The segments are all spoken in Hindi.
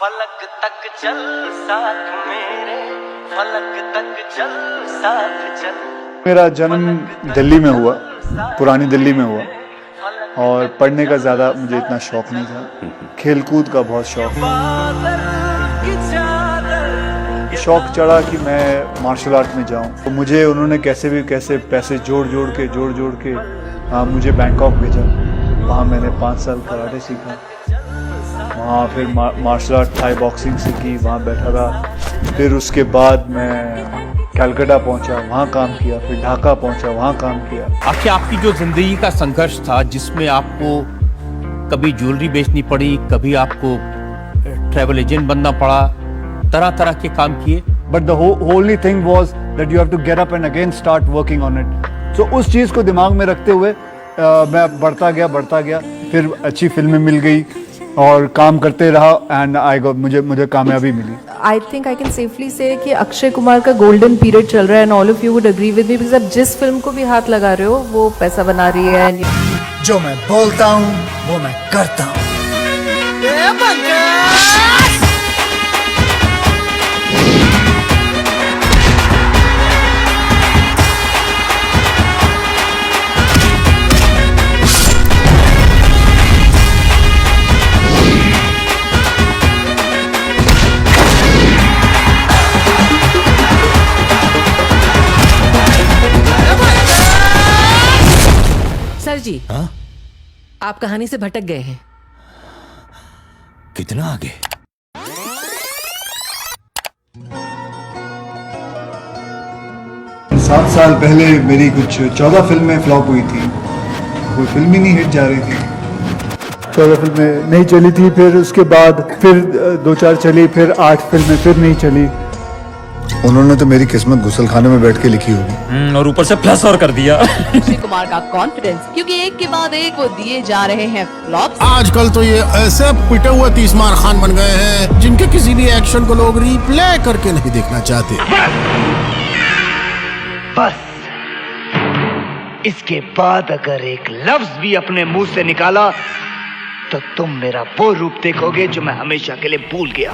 फलक तक चल साथ मेरे, फलक तक चल साथ चल। मेरा जन्म दिल्ली में हुआ, पुरानी दिल्ली में हुआ, और पढ़ने का ज़्यादा मुझे इतना शौक़ नहीं था। खेलकूद का बहुत शौक़ चढ़ा कि मैं मार्शल आर्ट में जाऊं। तो मुझे उन्होंने कैसे पैसे जोड़ जोड़ के मुझे बैंकॉक भेजा। वहाँ मैंने 5 साल कराटे सीखा, वहाँ फिर मार्शल आर्ट थाई बॉक्सिंग सीखी, वहाँ बैठा रहा। फिर उसके बाद मैं कलकत्ता पहुंचा, वहाँ काम किया, फिर ढाका पहुंचा, वहाँ काम किया। आखिर आपकी जो जिंदगी का संघर्ष था, जिसमें आपको कभी ज्वेलरी बेचनी पड़ी, कभी आपको ट्रैवल एजेंट बनना पड़ा, तरह तरह के काम किए, but the holy thing was that you have to get up and again start working on it. So उस चीज़ को दिमाग में रखते हुए मैं बढ़ता गया, फिर अच्छी फिल्में मिल गई और काम करते रहा एंड मुझे कामयाबी मिली। I think I can safely say कि अक्षय कुमार का गोल्डन पीरियड चल रहा है and all of you would agree with me because आप जिस फिल्म को भी हाथ लगा रहे हो वो पैसा बना रही है। जो मैं बोलता हूँ वो मैं करता हूँ। सर जी, हाँ? आप कहानी से भटक गए हैं। कितना आगे? सात साल पहले मेरी कुछ 14 फिल्में फ्लॉप हुई थी, कोई फिल्म ही नहीं हिट जा रही थी। 14 फिल्में नहीं चली थी, फिर उसके बाद फिर 2-4 चली, फिर 8 फिल्में फिर नहीं चली। उन्होंने तो मेरी किस्मत गुसलखाने में बैठ के लिखी होगी, और ऊपर से प्लस और कर दिया। अक्षय कुमार का कॉन्फिडेंस, क्योंकि एक के बाद एक वो दिए जा रहे हैं फ्लॉप्स। आजकल तो ये ऐसे पिटे हुए तीसमार खान बन गए हैं जिनके किसी भी एक्शन को लोग रिप्ले करके नहीं देखना चाहते। बस इसके बाद अगर एक लफ्ज भी अपने मुंह से निकाला तो तुम मेरा वो रूप देखोगे जो मैं हमेशा के लिए भूल गया।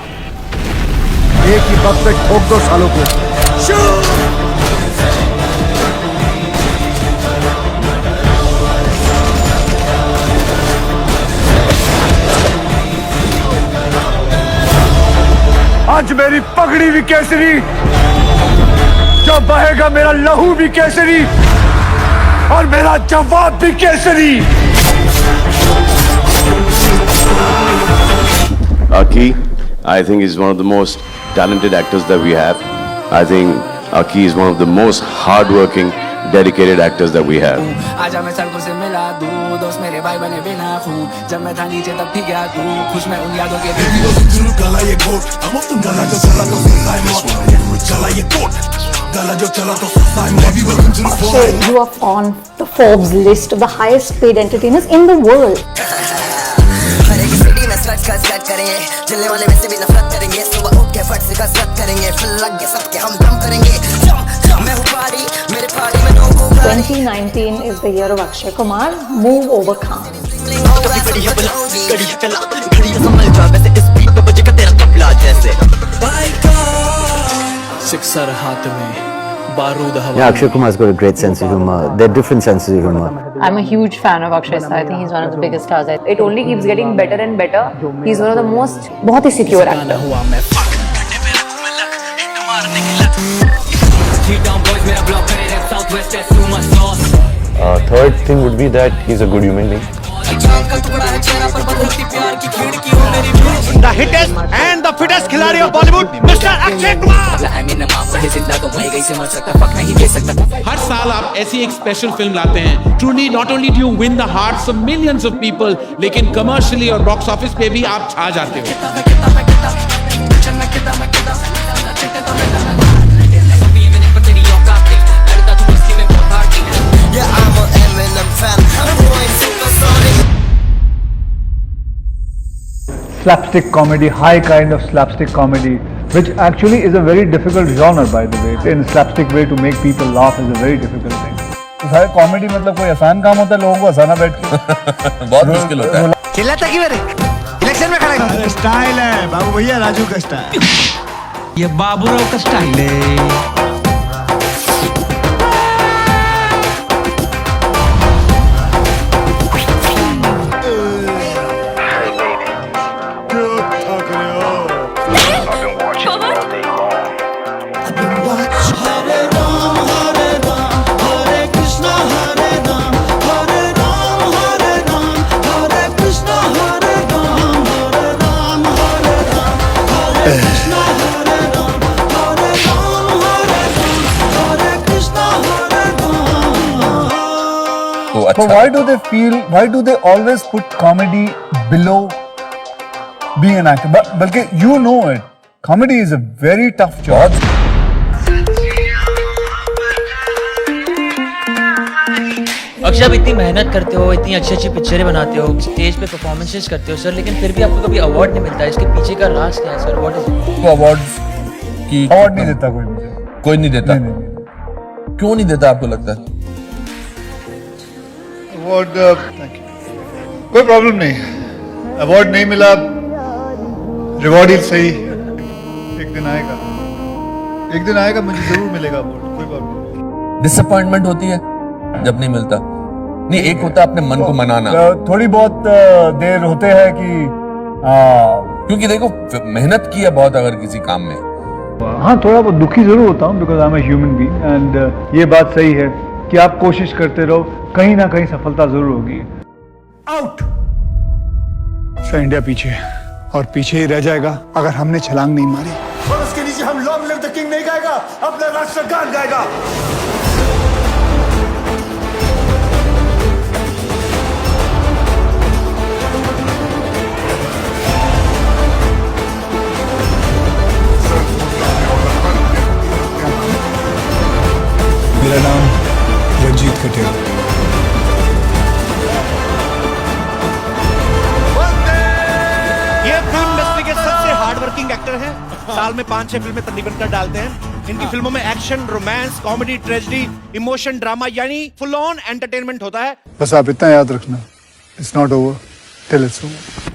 एक ही वक्त पे ठोक दो सालों को। आज मेरी पगड़ी भी केसरी, जब बहेगा मेरा लहू भी केसरी और मेरा जवाब भी Kesari. Aki, I think is one of the most talented actors that we have. I think Aki is one of the most hard-working, dedicated actors that we have. आजा मैं सड़कों से मिला दूँ, दोस्त मेरे भाई बने बिना खून, जब मैं था नीचे तब थी क्या तू, खुश मैं उन यादों के गला ये कोट, गला जो चला तो गला ये कोट, गला जो चला तो Akshay, you are on the Forbes list of the highest paid entertainers in the world. करेंगे चलने वाले वैसे भी नफरत करेंगे, सुबह उठ के फट से कसरत करेंगे, फिर लग के सबके हम दम करेंगे। मैं हूँ पारी, मेरे पारी में लोगों को 2019 is the year of Akshay Kumar. Move overcome. Sixer हाथ में बारूद हवा। Yeah, Akshay Kumar's got a great sense of humor. They're different senses of humor. I'm a huge fan of Akshay Star. I think he's one of the biggest stars. It only keeps getting better and better. He's one of the most बहुत ही secure actor. Third thing would be that he's a good human being. The hittest and the fittest खिलाड़ी of Bollywood, Mr. Akshay Kumar. हर साल आप ऐसी एक स्पेशल फिल्म लाते हैं। Truly, not only do you win the hearts of millions of people, लेकिन कमर्शियली और बॉक्स ऑफिस पे भी आप छा जाते हो। Slapstick comedy, high kind of slapstick comedy, which actually is a very difficult genre, by the way. In slapstick way to make people laugh is a very difficult thing. तो सारे कॉमेडी मतलब कोई आसान काम होता है लोगों को हंसाना बैठ के? बहुत मुश्किल होता है। चिल्लाता क्यों रे? इलेक्शन में खड़े स्टाइल है बाबू भैया, राजू का स्टाइल। ये बाबूराव का स्टाइल है। So why do they always put comedy below being an actor? But बल्कि you know it, comedy is a very tough job. Akshay, आप इतनी मेहनत करते हो, इतनी अच्छी अच्छी पिक्चरें बनाते हो, स्टेज पे परफॉर्मेंसेस करते हो सर, लेकिन फिर भी आपको कभी अवार्ड नहीं मिलता है। इसके पीछे का राज क्या है सर? व्हाट इज तो अवार्ड नहीं देता कोई मुझे। कोई नहीं देता? क्यों नहीं देता आपको लगता है? अवार्ड कोई प्रॉब्लम नहीं, अवार्ड नहीं मिला, रिवॉर्ड ही सही, एक दिन आएगा, मुझे जरूर मिलेगा अवार्ड, कोई प्रॉब्लम नहीं। डिसअपॉइंटमेंट होती है जब नहीं मिलता? नहीं, एक होता है अपने मन को मनाना। थोड़ी बहुत देर होते हैं कि क्योंकि देखो मेहनत की है बहुत अगर किसी काम में। हाँ, थोड़ा बहुत दुखी जरूर होता हूँ, because I am a human being, and ये बात सही है कि आप कोशिश करते रहो, कहीं ना कहीं सफलता जरूर होगी। आउट। इंडिया पीछे और पीछे ही रह जाएगा अगर हमने छलांग नहीं मारी। और उसके नीचे हम लॉन्ग लिव द किंग नहीं गाएगा, अपना राष्ट्रगान गाएगा। मेरा नाम रंजीत कटेल। ये फिल्म इंडस्ट्री के सबसे हार्ड वर्किंग एक्टर हैं। साल में 5-6 फिल्में तकरीबन कर डालते हैं। इनकी फिल्मों में action, romance, comedy, tragedy, emotion, drama यानी फुल ऑन एंटरटेनमेंट होता है। बस आप इतना याद रखना, it's not over till it's over.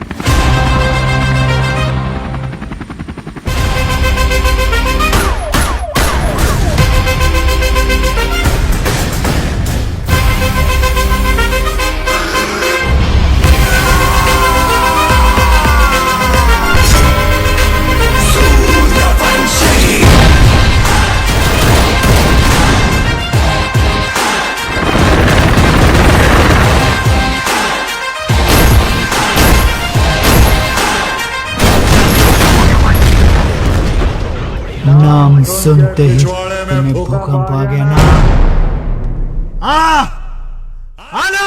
नाम सुनते ही तुम्हें भूकंप आ गया ना? आना